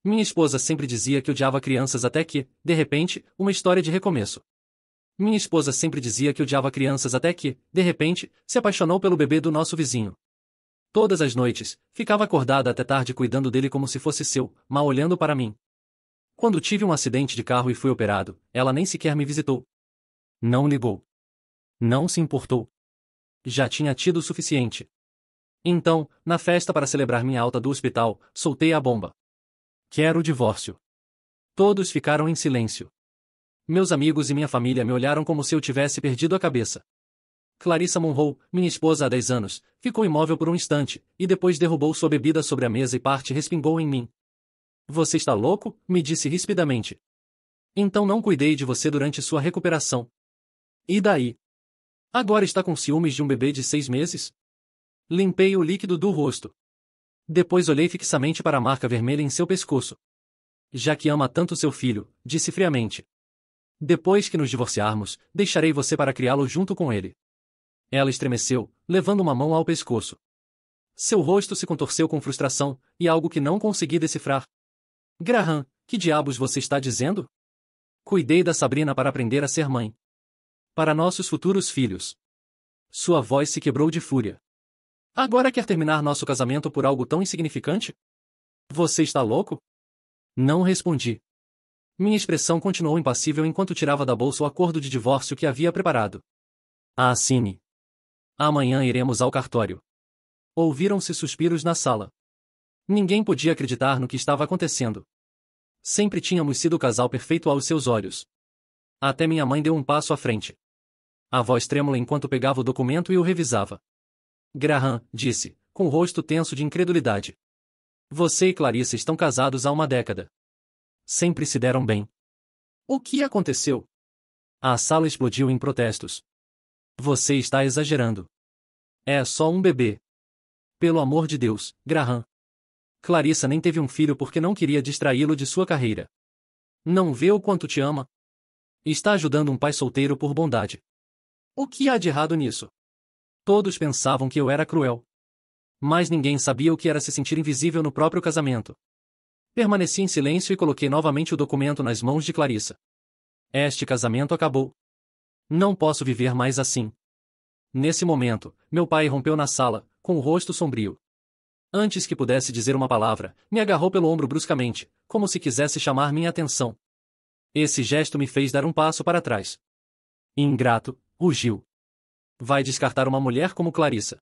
Minha esposa sempre dizia que odiava crianças até que, de repente, uma história de recomeço. Minha esposa sempre dizia que odiava crianças até que, de repente, se apaixonou pelo bebê do nosso vizinho. Todas as noites, ficava acordada até tarde cuidando dele como se fosse seu, mal olhando para mim. Quando tive um acidente de carro e fui operado, ela nem sequer me visitou. Não ligou. Não se importou. Já tinha tido o suficiente. Então, na festa para celebrar minha alta do hospital, soltei a bomba. Quero o divórcio. Todos ficaram em silêncio. Meus amigos e minha família me olharam como se eu tivesse perdido a cabeça. Clarissa Monroe, minha esposa há 10 anos, ficou imóvel por um instante, e depois derrubou sua bebida sobre a mesa e parte respingou em mim. Você está louco? Me disse rispidamente. Então não cuidei de você durante sua recuperação. E daí? Agora está com ciúmes de um bebê de 6 meses? Limpei o líquido do rosto. Depois olhei fixamente para a marca vermelha em seu pescoço. Já que ama tanto seu filho, disse friamente. Depois que nos divorciarmos, deixarei você para criá-lo junto com ele. Ela estremeceu, levando uma mão ao pescoço. Seu rosto se contorceu com frustração, e algo que não consegui decifrar. Graham, que diabos você está dizendo? Cuidei da Sabrina para aprender a ser mãe. Para nossos futuros filhos. Sua voz se quebrou de fúria. Agora quer terminar nosso casamento por algo tão insignificante? Você está louco? Não respondi. Minha expressão continuou impassível enquanto tirava da bolsa o acordo de divórcio que havia preparado. Assine. Amanhã iremos ao cartório. Ouviram-se suspiros na sala. Ninguém podia acreditar no que estava acontecendo. Sempre tínhamos sido o casal perfeito aos seus olhos. Até minha mãe deu um passo à frente. A voz trêmula enquanto pegava o documento e o revisava. Graham, disse, com o rosto tenso de incredulidade. Você e Clarissa estão casados há uma década. Sempre se deram bem. O que aconteceu? A sala explodiu em protestos. Você está exagerando. É só um bebê. Pelo amor de Deus, Graham. Clarissa nem teve um filho porque não queria distraí-lo de sua carreira. Não vê o quanto te ama? Está ajudando um pai solteiro por bondade. O que há de errado nisso? Todos pensavam que eu era cruel. Mas ninguém sabia o que era se sentir invisível no próprio casamento. Permaneci em silêncio e coloquei novamente o documento nas mãos de Clarissa. Este casamento acabou. Não posso viver mais assim. Nesse momento, meu pai rompeu na sala, com o rosto sombrio. Antes que pudesse dizer uma palavra, me agarrou pelo ombro bruscamente, como se quisesse chamar minha atenção. Esse gesto me fez dar um passo para trás. Ingrato, rugiu. Vai descartar uma mulher como Clarissa.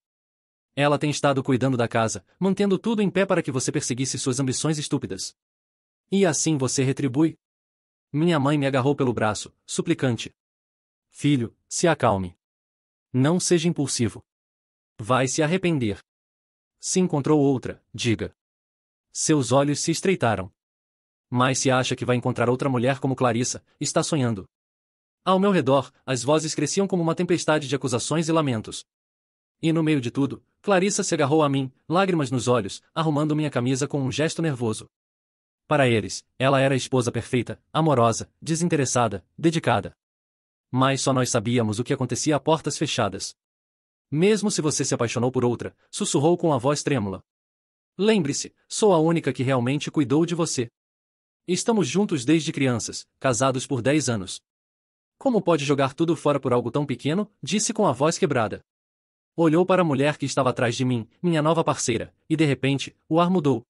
Ela tem estado cuidando da casa, mantendo tudo em pé para que você perseguisse suas ambições estúpidas. E assim você retribui? Minha mãe me agarrou pelo braço, suplicante. Filho, se acalme. Não seja impulsivo. Vai se arrepender. Se encontrou outra, diga. Seus olhos se estreitaram. Mas se acha que vai encontrar outra mulher como Clarissa, está sonhando. Ao meu redor, as vozes cresciam como uma tempestade de acusações e lamentos. E no meio de tudo, Clarissa se agarrou a mim, lágrimas nos olhos, arrumando minha camisa com um gesto nervoso. Para eles, ela era a esposa perfeita, amorosa, desinteressada, dedicada. Mas só nós sabíamos o que acontecia a portas fechadas. Mesmo se você se apaixonou por outra, sussurrou com a voz trêmula. Lembre-se, sou a única que realmente cuidou de você. Estamos juntos desde crianças, casados por 10 anos. Como pode jogar tudo fora por algo tão pequeno? Disse com a voz quebrada. Olhou para a mulher que estava atrás de mim, minha nova parceira, e de repente, o ar mudou.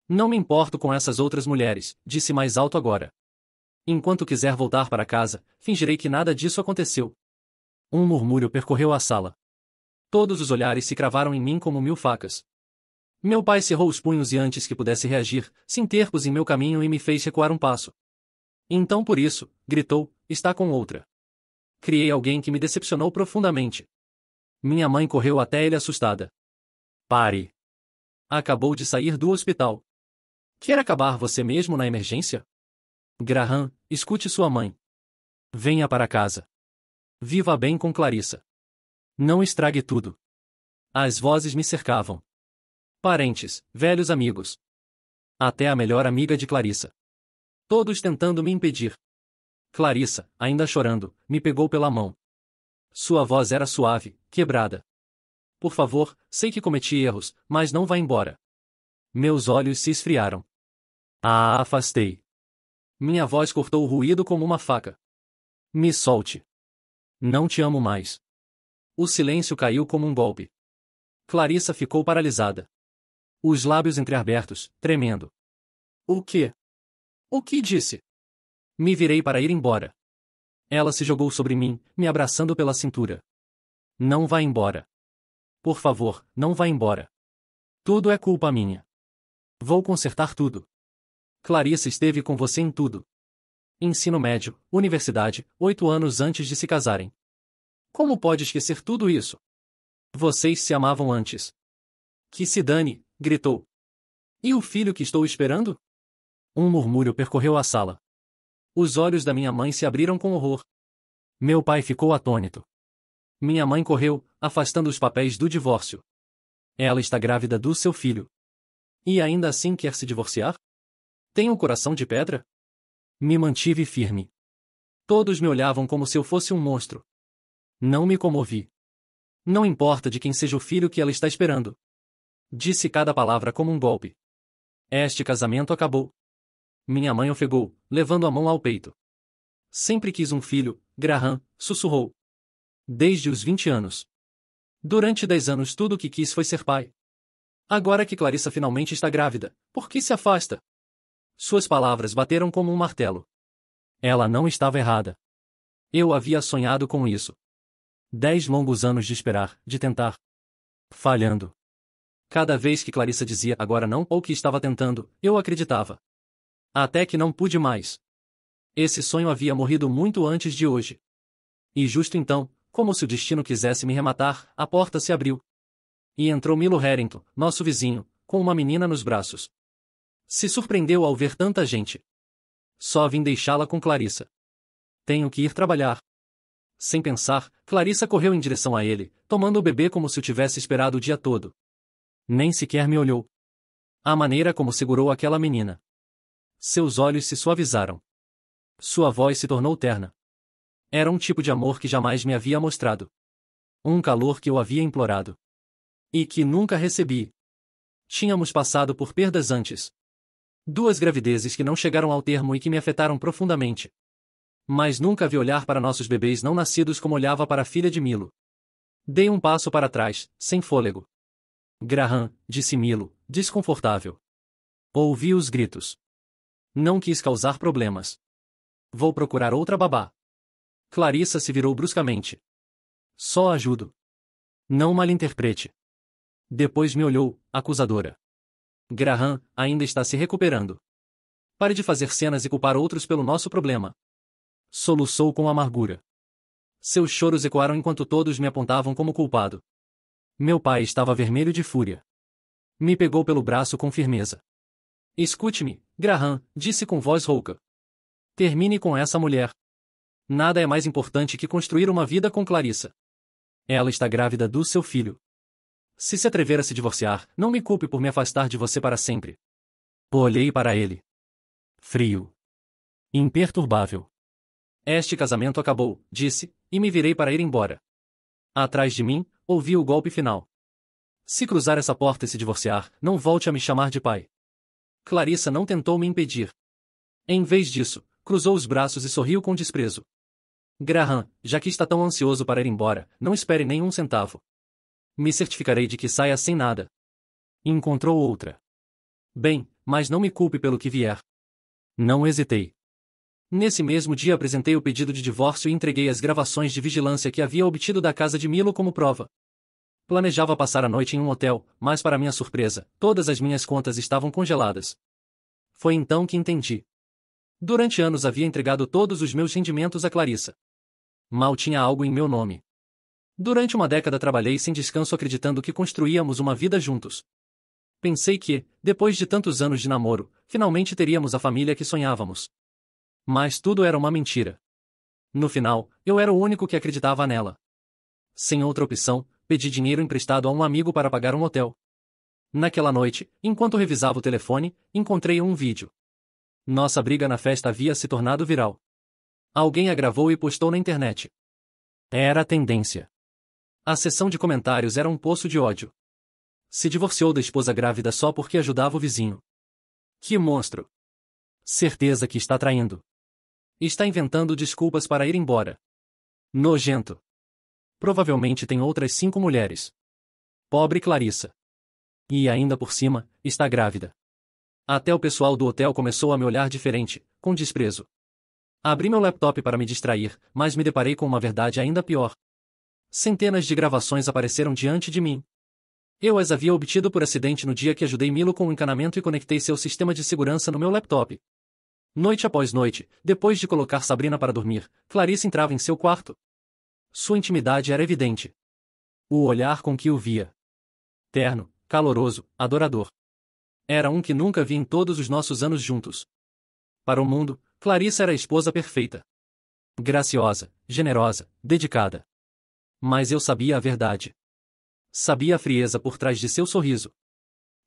Não me importo com essas outras mulheres, disse mais alto agora. Enquanto quiser voltar para casa, fingirei que nada disso aconteceu. Um murmúrio percorreu a sala. Todos os olhares se cravaram em mim como 1000 facas. Meu pai cerrou os punhos e antes que pudesse reagir, se interpôs em meu caminho e me fez recuar um passo. Então por isso, gritou, está com outra. Criei alguém que me decepcionou profundamente. Minha mãe correu até ele assustada. Pare. Acabou de sair do hospital. Quer acabar você mesmo na emergência? Graham, escute sua mãe. Venha para casa. Viva bem com Clarissa. Não estrague tudo. As vozes me cercavam. Parentes, velhos amigos. Até a melhor amiga de Clarissa. Todos tentando me impedir. Clarissa, ainda chorando, me pegou pela mão. Sua voz era suave, quebrada. Por favor, sei que cometi erros, mas não vá embora. Meus olhos se esfriaram. A afastei. Minha voz cortou o ruído como uma faca. Me solte. Não te amo mais. O silêncio caiu como um golpe. Clarissa ficou paralisada. Os lábios entreabertos, tremendo. O quê? O que disse? Me virei para ir embora. Ela se jogou sobre mim, me abraçando pela cintura. Não vá embora. Por favor, não vá embora. Tudo é culpa minha. Vou consertar tudo. Clarissa esteve com você em tudo. Ensino médio, universidade, 8 anos antes de se casarem. Como pode esquecer tudo isso? Vocês se amavam antes. Que se dane, gritou. E o filho que estou esperando? Um murmúrio percorreu a sala. Os olhos da minha mãe se abriram com horror. Meu pai ficou atônito. Minha mãe correu, afastando os papéis do divórcio. Ela está grávida do seu filho. E ainda assim quer se divorciar? Tem um coração de pedra? Me mantive firme. Todos me olhavam como se eu fosse um monstro. Não me comovi. Não importa de quem seja o filho que ela está esperando. Disse cada palavra como um golpe. Este casamento acabou. Minha mãe ofegou, levando a mão ao peito. Sempre quis um filho, Graham, sussurrou. Desde os 20 anos. Durante 10 anos tudo o que quis foi ser pai. Agora que Clarissa finalmente está grávida, por que se afasta? Suas palavras bateram como um martelo. Ela não estava errada. Eu havia sonhado com isso. 10 longos anos de esperar, de tentar. Falhando. Cada vez que Clarissa dizia agora não ou que estava tentando, eu acreditava. Até que não pude mais. Esse sonho havia morrido muito antes de hoje. E justo então, como se o destino quisesse me rematar, a porta se abriu. E entrou Milo Harrington, nosso vizinho, com uma menina nos braços. Se surpreendeu ao ver tanta gente. Só vim deixá-la com Clarissa. Tenho que ir trabalhar. Sem pensar, Clarissa correu em direção a ele, tomando o bebê como se o tivesse esperado o dia todo. Nem sequer me olhou. A maneira como segurou aquela menina. Seus olhos se suavizaram. Sua voz se tornou terna. Era um tipo de amor que jamais me havia mostrado. Um calor que eu havia implorado. E que nunca recebi. Tínhamos passado por perdas antes. 2 gravidezes que não chegaram ao termo e que me afetaram profundamente. Mas nunca vi olhar para nossos bebês não nascidos como olhava para a filha de Milo. Dei um passo para trás, sem fôlego. Graham, disse Milo, desconfortável. Ouvi os gritos. Não quis causar problemas. Vou procurar outra babá. Clarissa se virou bruscamente. Só ajudo. Não malinterprete. Depois me olhou, acusadora. Graham ainda está se recuperando. Pare de fazer cenas e culpar outros pelo nosso problema. Soluçou com amargura. Seus choros ecoaram enquanto todos me apontavam como culpado. Meu pai estava vermelho de fúria. Me pegou pelo braço com firmeza. Escute-me, Graham, disse com voz rouca. Termine com essa mulher. Nada é mais importante que construir uma vida com Clarissa. Ela está grávida do seu filho. Se atrever a se divorciar, não me culpe por me afastar de você para sempre. Olhei para ele. Frio. Imperturbável. Este casamento acabou, disse, e me virei para ir embora. Atrás de mim, ouvi o golpe final. Se cruzar essa porta e se divorciar, não volte a me chamar de pai. Clarissa não tentou me impedir. Em vez disso, cruzou os braços e sorriu com desprezo. Graham, já que está tão ansioso para ir embora, não espere nem um centavo. Me certificarei de que saia sem nada. Encontrou outra. Bem, mas não me culpe pelo que vier. Não hesitei. Nesse mesmo dia apresentei o pedido de divórcio e entreguei as gravações de vigilância que havia obtido da casa de Milo como prova. Planejava passar a noite em um hotel, mas para minha surpresa, todas as minhas contas estavam congeladas. Foi então que entendi. Durante anos havia entregado todos os meus rendimentos a Clarissa. Mal tinha algo em meu nome. Durante uma década trabalhei sem descanso acreditando que construíamos uma vida juntos. Pensei que, depois de tantos anos de namoro, finalmente teríamos a família que sonhávamos. Mas tudo era uma mentira. No final, eu era o único que acreditava nela. Sem outra opção, pedi dinheiro emprestado a um amigo para pagar um hotel. Naquela noite, enquanto revisava o telefone, encontrei um vídeo. Nossa briga na festa havia se tornado viral. Alguém a gravou e postou na internet. Era a tendência. A seção de comentários era um poço de ódio. Se divorciou da esposa grávida só porque ajudava o vizinho. Que monstro! Certeza que está traindo. Está inventando desculpas para ir embora. Nojento. Provavelmente tem outras 5 mulheres. Pobre Clarissa. E ainda por cima, está grávida. Até o pessoal do hotel começou a me olhar diferente, com desprezo. Abri meu laptop para me distrair, mas me deparei com uma verdade ainda pior. Centenas de gravações apareceram diante de mim. Eu as havia obtido por acidente no dia que ajudei Milo com o encanamento e conectei seu sistema de segurança no meu laptop. Noite após noite, depois de colocar Sabrina para dormir, Clarice entrava em seu quarto. Sua intimidade era evidente. O olhar com que o via. Terno, caloroso, adorador. Era um que nunca vi em todos os nossos anos juntos. Para o mundo, Clarissa era a esposa perfeita. Graciosa, generosa, dedicada. Mas eu sabia a verdade. Sabia a frieza por trás de seu sorriso.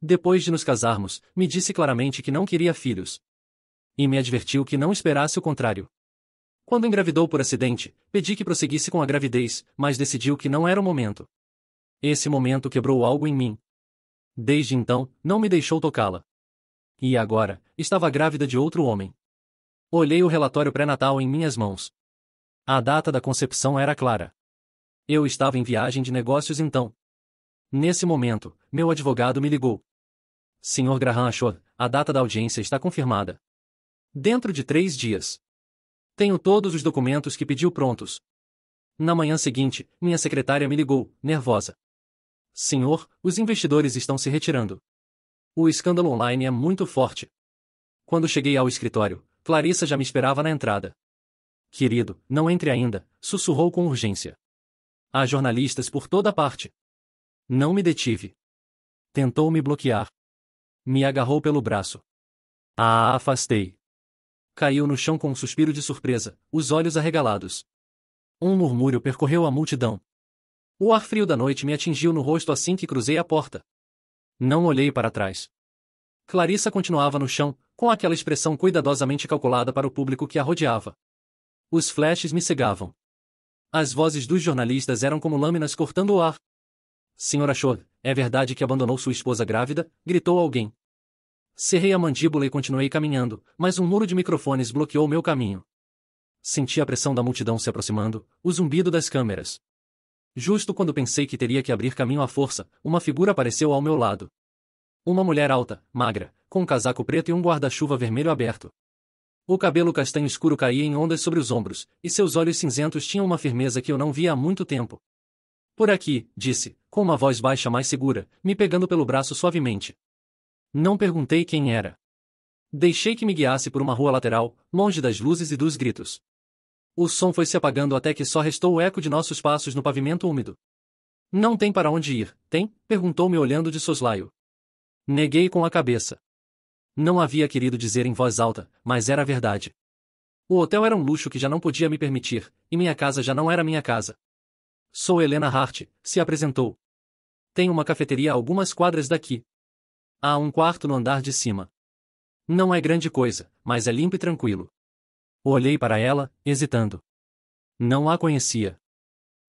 Depois de nos casarmos, me disse claramente que não queria filhos. E me advertiu que não esperasse o contrário. Quando engravidou por acidente, pedi que prosseguisse com a gravidez, mas decidiu que não era o momento. Esse momento quebrou algo em mim. Desde então, não me deixou tocá-la. E agora, estava grávida de outro homem. Olhei o relatório pré-natal em minhas mãos. A data da concepção era clara. Eu estava em viagem de negócios então. Nesse momento, meu advogado me ligou. Sr. Graham Ashore, a data da audiência está confirmada. Dentro de 3 dias. Tenho todos os documentos que pediu prontos. Na manhã seguinte, minha secretária me ligou, nervosa. Senhor, os investidores estão se retirando. O escândalo online é muito forte. Quando cheguei ao escritório, Clarissa já me esperava na entrada. Querido, não entre ainda, sussurrou com urgência. Há jornalistas por toda parte. Não me detive. Tentou me bloquear. Me agarrou pelo braço. A afastei. Caiu no chão com um suspiro de surpresa, os olhos arregalados. Um murmúrio percorreu a multidão. O ar frio da noite me atingiu no rosto assim que cruzei a porta. Não olhei para trás. Clarissa continuava no chão, com aquela expressão cuidadosamente calculada para o público que a rodeava. Os flashes me cegavam. As vozes dos jornalistas eram como lâminas cortando o ar. Sr. Ashore, é verdade que abandonou sua esposa grávida? Gritou alguém. Cerrei a mandíbula e continuei caminhando, mas um muro de microfones bloqueou meu caminho. Senti a pressão da multidão se aproximando, o zumbido das câmeras. Justo quando pensei que teria que abrir caminho à força, uma figura apareceu ao meu lado. Uma mulher alta, magra, com um casaco preto e um guarda-chuva vermelho aberto. O cabelo castanho escuro caía em ondas sobre os ombros, e seus olhos cinzentos tinham uma firmeza que eu não via há muito tempo. Por aqui, disse, com uma voz baixa mais segura, me pegando pelo braço suavemente. Não perguntei quem era. Deixei que me guiasse por uma rua lateral, longe das luzes e dos gritos. O som foi se apagando até que só restou o eco de nossos passos no pavimento úmido. Não tem para onde ir, tem? Perguntou-me olhando de soslaio. Neguei com a cabeça. Não havia querido dizer em voz alta, mas era verdade. O hotel era um luxo que já não podia me permitir, e minha casa já não era minha casa. Sou Helena Hart, se apresentou. Tenho uma cafeteria a algumas quadras daqui. Há um quarto no andar de cima. Não é grande coisa, mas é limpo e tranquilo. Olhei para ela, hesitando. Não a conhecia.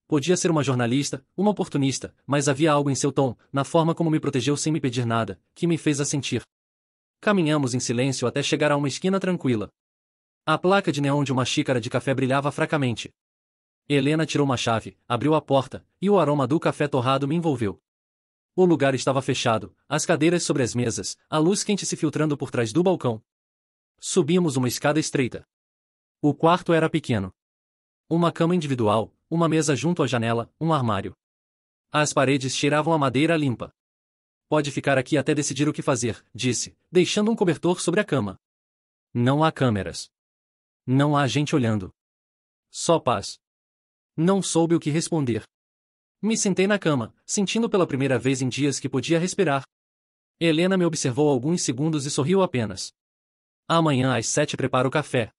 Podia ser uma jornalista, uma oportunista, mas havia algo em seu tom, na forma como me protegeu sem me pedir nada, que me fez assentir. Caminhamos em silêncio até chegar a uma esquina tranquila. A placa de neon de uma xícara de café brilhava fracamente. Helena tirou uma chave, abriu a porta, e o aroma do café torrado me envolveu. O lugar estava fechado, as cadeiras sobre as mesas, a luz quente se filtrando por trás do balcão. Subimos uma escada estreita. O quarto era pequeno. Uma cama individual, uma mesa junto à janela, um armário. As paredes cheiravam a madeira limpa. Pode ficar aqui até decidir o que fazer, disse, deixando um cobertor sobre a cama. Não há câmeras. Não há gente olhando. Só paz. Não soube o que responder. Me sentei na cama, sentindo pela primeira vez em dias que podia respirar. Helena me observou alguns segundos e sorriu apenas. Amanhã às 7 preparo o café.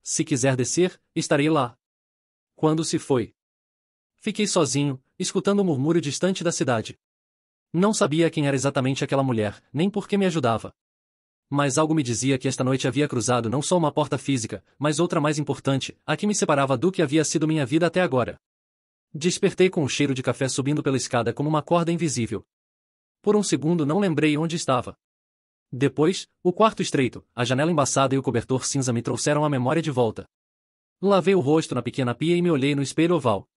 Se quiser descer, estarei lá. Quando se foi? Fiquei sozinho, escutando o murmúrio distante da cidade. Não sabia quem era exatamente aquela mulher, nem por que me ajudava. Mas algo me dizia que esta noite havia cruzado não só uma porta física, mas outra mais importante, a que me separava do que havia sido minha vida até agora. Despertei com o cheiro de café subindo pela escada como uma corda invisível. Por um segundo não lembrei onde estava. Depois, o quarto estreito, a janela embaçada e o cobertor cinza me trouxeram a memória de volta. Lavei o rosto na pequena pia e me olhei no espelho oval.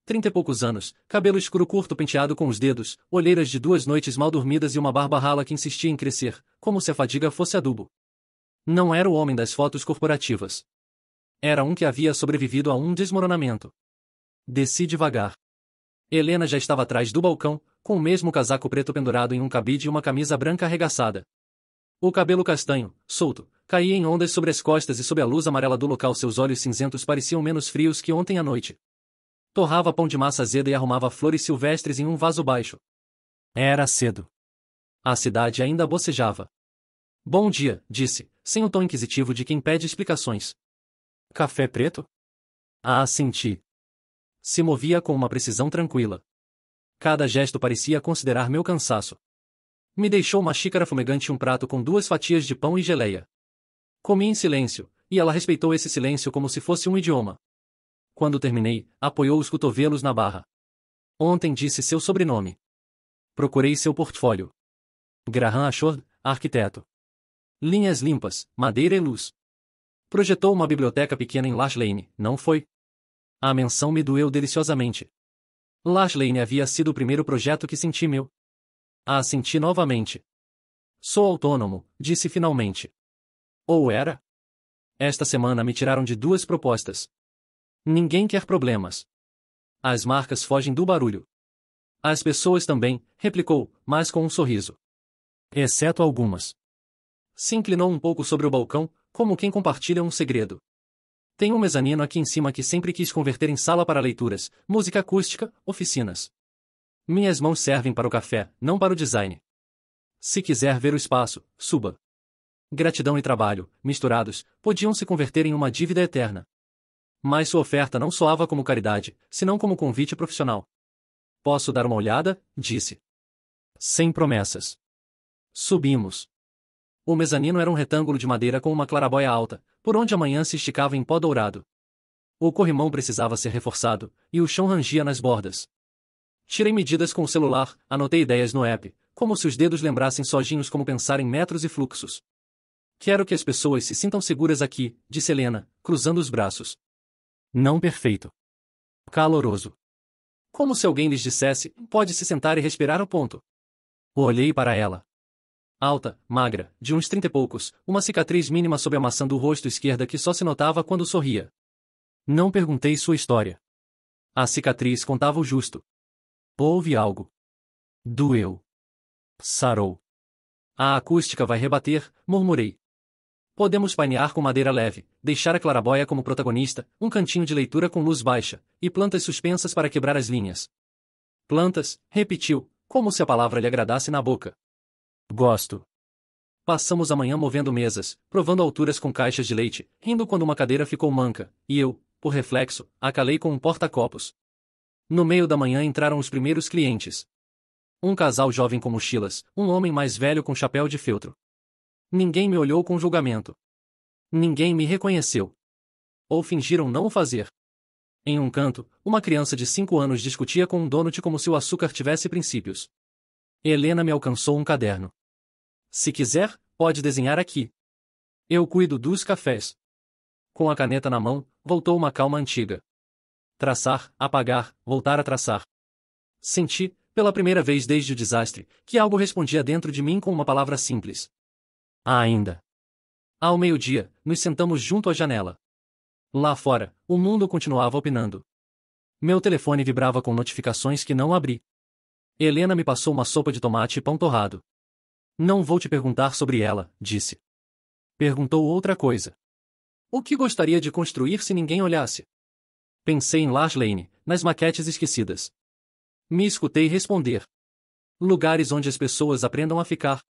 30 e poucos anos, cabelo escuro curto penteado com os dedos, olheiras de 2 noites mal dormidas e uma barba rala que insistia em crescer, como se a fadiga fosse adubo. Não era o homem das fotos corporativas. Era um que havia sobrevivido a um desmoronamento. Desci devagar. Helena já estava atrás do balcão, com o mesmo casaco preto pendurado em um cabide e uma camisa branca arregaçada. O cabelo castanho, solto, caía em ondas sobre as costas e sob a luz amarela do local seus olhos cinzentos pareciam menos frios que ontem à noite. Torrava pão de massa azeda e arrumava flores silvestres em um vaso baixo. Era cedo. A cidade ainda bocejava. Bom dia, disse, sem o tom inquisitivo de quem pede explicações. Café preto? Ah, senti. Se movia com uma precisão tranquila. Cada gesto parecia considerar meu cansaço. Me deixou uma xícara fumegante e um prato com 2 fatias de pão e geleia. Comi em silêncio, e ela respeitou esse silêncio como se fosse um idioma. Quando terminei, apoiou os cotovelos na barra. Ontem disse seu sobrenome. Procurei seu portfólio. Graham Ashford, arquiteto. Linhas limpas, madeira e luz. Projetou uma biblioteca pequena em Lash Lane, não foi? A menção me doeu deliciosamente. Lash Lane havia sido o primeiro projeto que senti meu. Assenti novamente. Sou autônomo, disse finalmente. Ou era? Esta semana me tiraram de 2 propostas. Ninguém quer problemas. As marcas fogem do barulho. As pessoas também, replicou, mas com um sorriso. Exceto algumas. Se inclinou um pouco sobre o balcão, como quem compartilha um segredo. Tem um mezanino aqui em cima que sempre quis converter em sala para leituras, música acústica, oficinas. Minhas mãos servem para o café, não para o design. Se quiser ver o espaço, suba. Gratidão e trabalho, misturados, podiam se converter em uma dívida eterna. Mas sua oferta não soava como caridade, senão como convite profissional. Posso dar uma olhada? Disse. Sem promessas. Subimos. O mezanino era um retângulo de madeira com uma clarabóia alta, por onde a manhã se esticava em pó dourado. O corrimão precisava ser reforçado, e o chão rangia nas bordas. Tirei medidas com o celular, anotei ideias no app, como se os dedos lembrassem sozinhos como pensar em metros e fluxos. Quero que as pessoas se sintam seguras aqui, disse Helena, cruzando os braços. Não perfeito. Caloroso. Como se alguém lhes dissesse, pode se sentar e respirar ao ponto. Olhei para ela. Alta, magra, de uns 30 e poucos, uma cicatriz mínima sob a maçã do rosto esquerda que só se notava quando sorria. Não perguntei sua história. A cicatriz contava o justo. Houve algo. Doeu. Sarou. A acústica vai rebater, murmurei. Podemos panear com madeira leve, deixar a clarabóia como protagonista, um cantinho de leitura com luz baixa, e plantas suspensas para quebrar as linhas. Plantas, repetiu, como se a palavra lhe agradasse na boca. Gosto. Passamos a manhã movendo mesas, provando alturas com caixas de leite, rindo quando uma cadeira ficou manca, e eu, por reflexo, a calei com um porta-copos. No meio da manhã entraram os primeiros clientes. Um casal jovem com mochilas, um homem mais velho com chapéu de feltro. Ninguém me olhou com julgamento. Ninguém me reconheceu. Ou fingiram não o fazer. Em um canto, uma criança de 5 anos discutia com um donut como se o açúcar tivesse princípios. Helena me alcançou um caderno. Se quiser, pode desenhar aqui. Eu cuido dos cafés. Com a caneta na mão, voltou uma calma antiga. Traçar, apagar, voltar a traçar. Senti, pela primeira vez desde o desastre, que algo respondia dentro de mim com uma palavra simples. Ainda. Ao meio-dia, nos sentamos junto à janela. Lá fora, o mundo continuava opinando. Meu telefone vibrava com notificações que não abri. Helena me passou uma sopa de tomate e pão torrado. Não vou te perguntar sobre ela, disse. Perguntou outra coisa. O que gostaria de construir se ninguém olhasse? Pensei em Lash Lane, nas maquetes esquecidas. Me escutei responder. Lugares onde as pessoas aprendam a ficar.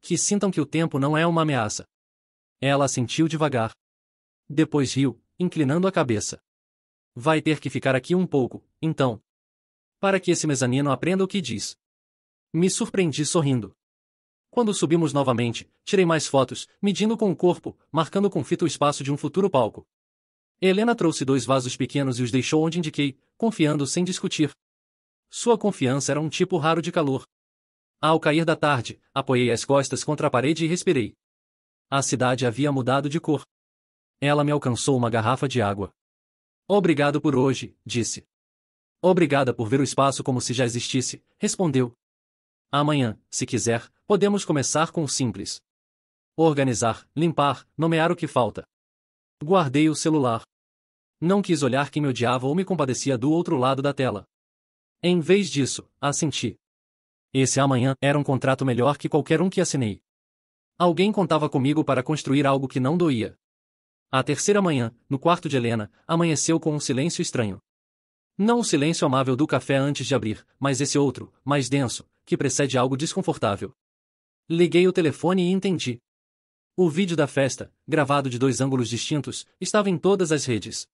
Que sintam que o tempo não é uma ameaça. Ela assentiu devagar. Depois riu, inclinando a cabeça. Vai ter que ficar aqui um pouco, então. Para que esse mezanino aprenda o que diz. Me surpreendi sorrindo. Quando subimos novamente, tirei mais fotos, medindo com o corpo, marcando com fita o espaço de um futuro palco. Helena trouxe 2 vasos pequenos e os deixou onde indiquei, confiando sem discutir. Sua confiança era um tipo raro de calor. Ao cair da tarde, apoiei as costas contra a parede e respirei. A cidade havia mudado de cor. Ela me alcançou uma garrafa de água. Obrigado por hoje, disse. Obrigada por ver o espaço como se já existisse, respondeu. Amanhã, se quiser, podemos começar com o simples. Organizar, limpar, nomear o que falta. Guardei o celular. Não quis olhar quem me odiava ou me compadecia do outro lado da tela. Em vez disso, assenti. Esse amanhã era um contrato melhor que qualquer um que assinei. Alguém contava comigo para construir algo que não doía. A terceira manhã, no quarto de Helena, amanheceu com um silêncio estranho. Não o silêncio amável do café antes de abrir, mas esse outro, mais denso, que precede algo desconfortável. Liguei o telefone e entendi. O vídeo da festa, gravado de 2 ângulos distintos, estava em todas as redes.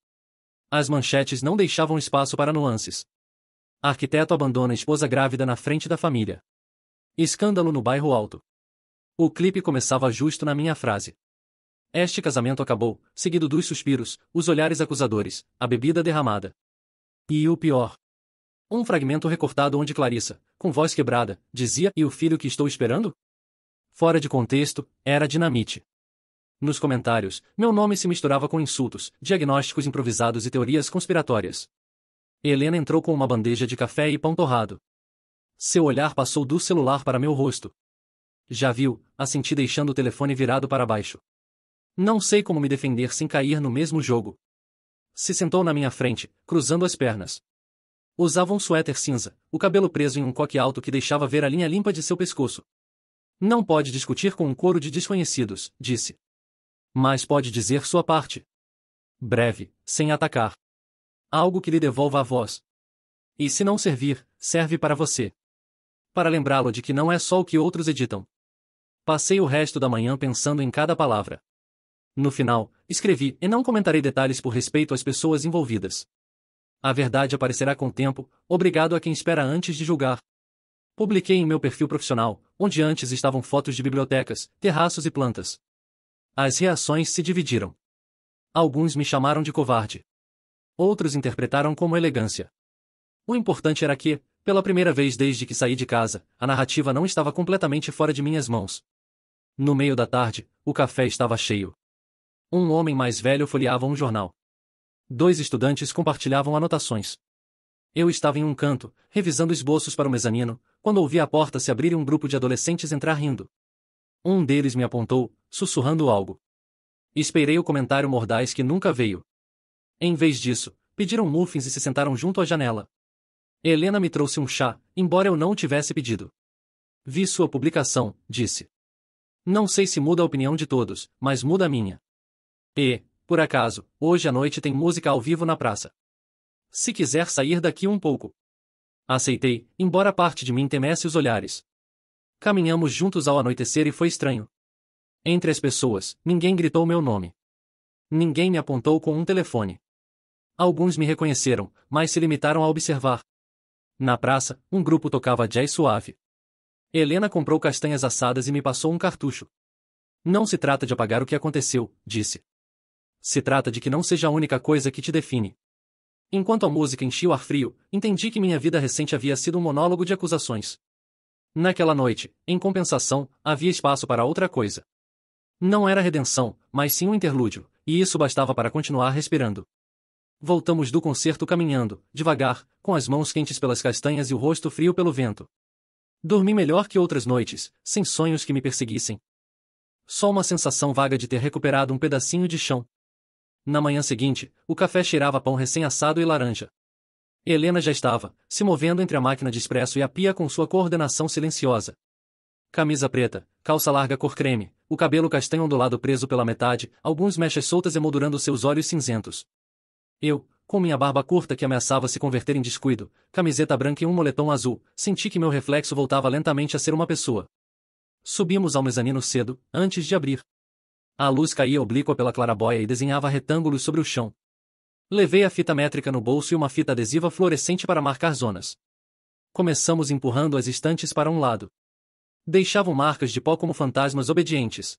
As manchetes não deixavam espaço para nuances. Arquiteto abandona esposa grávida na frente da família. Escândalo no bairro Alto. O clipe começava justo na minha frase. Este casamento acabou, seguido dos suspiros, os olhares acusadores, a bebida derramada. E o pior. Um fragmento recortado onde Clarissa, com voz quebrada, dizia: "E o filho que estou esperando?" Fora de contexto, era dinamite. Nos comentários, meu nome se misturava com insultos, diagnósticos improvisados e teorias conspiratórias. Helena entrou com uma bandeja de café e pão torrado. Seu olhar passou do celular para meu rosto. Já viu, assenti deixando o telefone virado para baixo. Não sei como me defender sem cair no mesmo jogo. Se sentou na minha frente, cruzando as pernas. Usava um suéter cinza, o cabelo preso em um coque alto que deixava ver a linha limpa de seu pescoço. Não pode discutir com um coro de desconhecidos, disse. Mas pode dizer sua parte. Breve, sem atacar. Algo que lhe devolva a voz. E se não servir, serve para você. Para lembrá-lo de que não é só o que outros editam. Passei o resto da manhã pensando em cada palavra. No final, escrevi, e não comentarei detalhes por respeito às pessoas envolvidas. A verdade aparecerá com o tempo, obrigado a quem espera antes de julgar. Publiquei em meu perfil profissional, onde antes estavam fotos de bibliotecas, terraços e plantas. As reações se dividiram. Alguns me chamaram de covarde. Outros interpretaram como elegância. O importante era que, pela primeira vez desde que saí de casa, a narrativa não estava completamente fora de minhas mãos. No meio da tarde, o café estava cheio. Um homem mais velho folheava um jornal. 2 estudantes compartilhavam anotações. Eu estava em um canto, revisando esboços para o mezanino, quando ouvi a porta se abrir e um grupo de adolescentes entrar rindo. Um deles me apontou, sussurrando algo. Esperei o comentário mordaz que nunca veio. Em vez disso, pediram muffins e se sentaram junto à janela. Helena me trouxe um chá, embora eu não o tivesse pedido. Vi sua publicação, disse. Não sei se muda a opinião de todos, mas muda a minha. E, por acaso, hoje à noite tem música ao vivo na praça. Se quiser sair daqui um pouco. Aceitei, embora parte de mim temesse os olhares. Caminhamos juntos ao anoitecer e foi estranho. Entre as pessoas, ninguém gritou meu nome. Ninguém me apontou com um telefone. Alguns me reconheceram, mas se limitaram a observar. Na praça, um grupo tocava jazz suave. Helena comprou castanhas assadas e me passou um cartucho. Não se trata de apagar o que aconteceu, disse. Se trata de que não seja a única coisa que te define. Enquanto a música enchia o ar frio, entendi que minha vida recente havia sido um monólogo de acusações. Naquela noite, em compensação, havia espaço para outra coisa. Não era redenção, mas sim um interlúdio, e isso bastava para continuar respirando. Voltamos do concerto caminhando, devagar, com as mãos quentes pelas castanhas e o rosto frio pelo vento. Dormi melhor que outras noites, sem sonhos que me perseguissem. Só uma sensação vaga de ter recuperado um pedacinho de chão. Na manhã seguinte, o café cheirava a pão recém-assado e laranja. Helena já estava, se movendo entre a máquina de expresso e a pia com sua coordenação silenciosa. Camisa preta, calça larga cor creme, o cabelo castanho ondulado preso pela metade, alguns mechas soltas emoldurando seus olhos cinzentos. Eu, com minha barba curta que ameaçava se converter em descuido, camiseta branca e um moletom azul, senti que meu reflexo voltava lentamente a ser uma pessoa. Subimos ao mezanino cedo, antes de abrir. A luz caía oblíqua pela clarabóia e desenhava retângulos sobre o chão. Levei a fita métrica no bolso e uma fita adesiva fluorescente para marcar zonas. Começamos empurrando as estantes para um lado. Deixavam marcas de pó como fantasmas obedientes.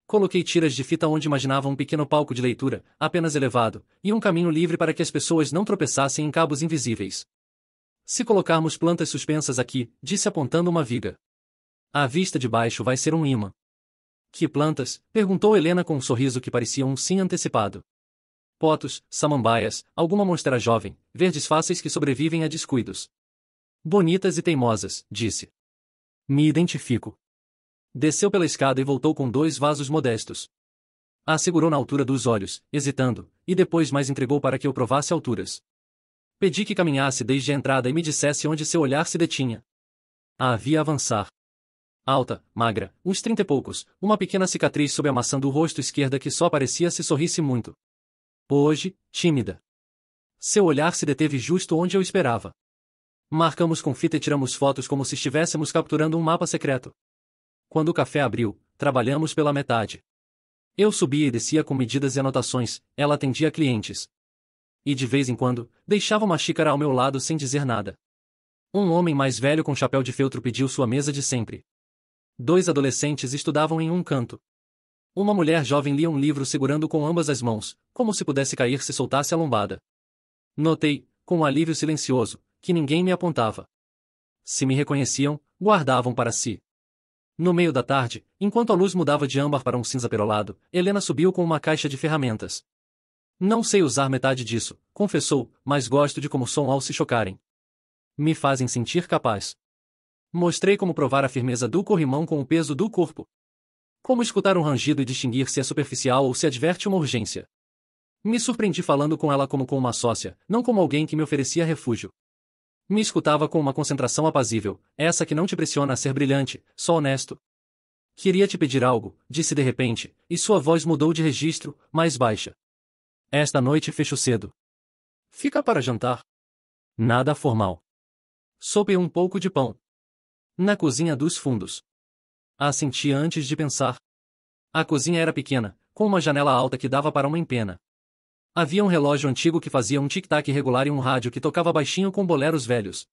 Coloquei tiras de fita onde imaginava um pequeno palco de leitura, apenas elevado, e um caminho livre para que as pessoas não tropeçassem em cabos invisíveis. Se colocarmos plantas suspensas aqui, disse apontando uma viga. A vista de baixo vai ser um imã. Que plantas? Perguntou Helena com um sorriso que parecia um sim antecipado. Potos, samambaias, alguma monstera jovem, verdes fáceis que sobrevivem a descuidos. Bonitas e teimosas, disse. Me identifico. Desceu pela escada e voltou com 2 vasos modestos. A segurou na altura dos olhos, hesitando, e depois mais entregou para que eu provasse alturas. Pedi que caminhasse desde a entrada e me dissesse onde seu olhar se detinha. A havia avançar. Alta, magra, uns 30 e poucos, uma pequena cicatriz sob a maçã do rosto esquerda que só aparecia se sorrisse muito. Hoje, tímida. Seu olhar se deteve justo onde eu esperava. Marcamos com fita e tiramos fotos como se estivéssemos capturando um mapa secreto. Quando o café abriu, trabalhamos pela metade. Eu subia e descia com medidas e anotações, ela atendia clientes. E de vez em quando, deixava uma xícara ao meu lado sem dizer nada. Um homem mais velho com chapéu de feltro pediu sua mesa de sempre. 2 adolescentes estudavam em um canto. Uma mulher jovem lia um livro segurando com ambas as mãos, como se pudesse cair se soltasse a lombada. Notei, com um alívio silencioso, que ninguém me apontava. Se me reconheciam, guardavam para si. No meio da tarde, enquanto a luz mudava de âmbar para um cinza perolado, Helena subiu com uma caixa de ferramentas. Não sei usar metade disso, confessou, mas gosto de como som ao se chocarem. Me fazem sentir capaz. Mostrei como provar a firmeza do corrimão com o peso do corpo. Como escutar um rangido e distinguir se é superficial ou se adverte uma urgência. Me surpreendi falando com ela como com uma sócia, não como alguém que me oferecia refúgio. Me escutava com uma concentração apazível, essa que não te pressiona a ser brilhante, só honesto. Queria te pedir algo, disse de repente, e sua voz mudou de registro, mais baixa. Esta noite fecho cedo. Fica para jantar. Nada formal. Sopa e um pouco de pão. Na cozinha dos fundos. Assenti antes de pensar. A cozinha era pequena, com uma janela alta que dava para uma empena. Havia um relógio antigo que fazia um tic-tac irregular e um rádio que tocava baixinho com boleros velhos.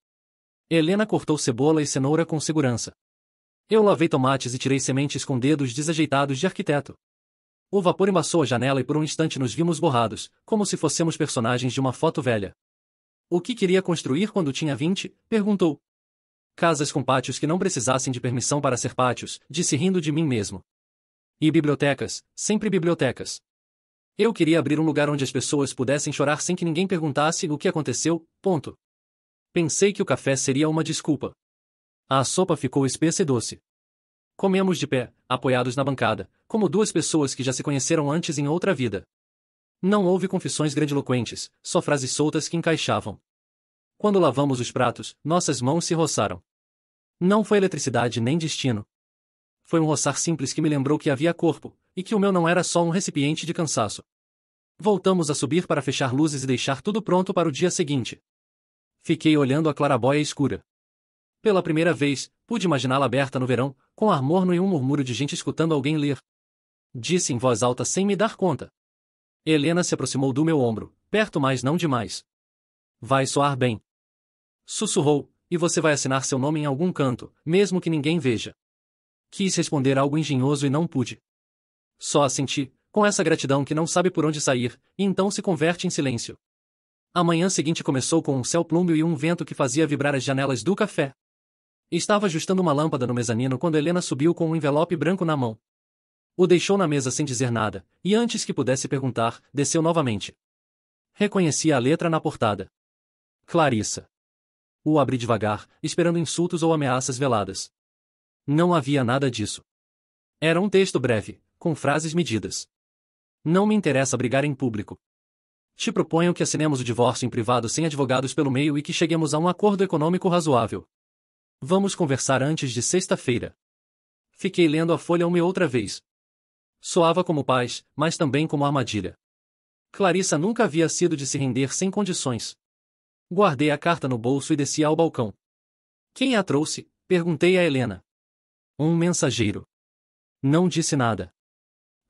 Helena cortou cebola e cenoura com segurança. Eu lavei tomates e tirei sementes com dedos desajeitados de arquiteto. O vapor embaçou a janela e por um instante nos vimos borrados, como se fôssemos personagens de uma foto velha. O que queria construir quando tinha 20? Perguntou. Casas com pátios que não precisassem de permissão para ser pátios, disse rindo de mim mesmo. E bibliotecas, sempre bibliotecas. Eu queria abrir um lugar onde as pessoas pudessem chorar sem que ninguém perguntasse o que aconteceu, ponto. Pensei que o café seria uma desculpa. A sopa ficou espessa e doce. Comemos de pé, apoiados na bancada, como 2 pessoas que já se conheceram antes em outra vida. Não houve confissões grandiloquentes, só frases soltas que encaixavam. Quando lavamos os pratos, nossas mãos se roçaram. Não foi eletricidade nem destino. Foi um roçar simples que me lembrou que havia corpo, e que o meu não era só um recipiente de cansaço. Voltamos a subir para fechar luzes e deixar tudo pronto para o dia seguinte. Fiquei olhando a claraboia escura. Pela primeira vez, pude imaginá-la aberta no verão, com ar morno e um murmúrio de gente escutando alguém ler. Disse em voz alta sem me dar conta. Helena se aproximou do meu ombro, perto mas não demais. Vai soar bem. Sussurrou, e você vai assinar seu nome em algum canto, mesmo que ninguém veja. Quis responder algo engenhoso e não pude. Só assenti, com essa gratidão que não sabe por onde sair, e então se converte em silêncio. A manhã seguinte começou com um céu plúmbeo e um vento que fazia vibrar as janelas do café. Estava ajustando uma lâmpada no mezanino quando Helena subiu com um envelope branco na mão. O deixou na mesa sem dizer nada, e antes que pudesse perguntar, desceu novamente. Reconheci a letra na portada. Clarissa. O abri devagar, esperando insultos ou ameaças veladas. Não havia nada disso. Era um texto breve, com frases medidas. Não me interessa brigar em público. Te proponho que assinemos o divórcio em privado sem advogados pelo meio e que cheguemos a um acordo econômico razoável. Vamos conversar antes de sexta-feira. Fiquei lendo a folha uma e outra vez. Soava como paz, mas também como armadilha. Clarissa nunca havia sido de se render sem condições. Guardei a carta no bolso e desci ao balcão. Quem a trouxe? Perguntei a Helena. Um mensageiro. Não disse nada.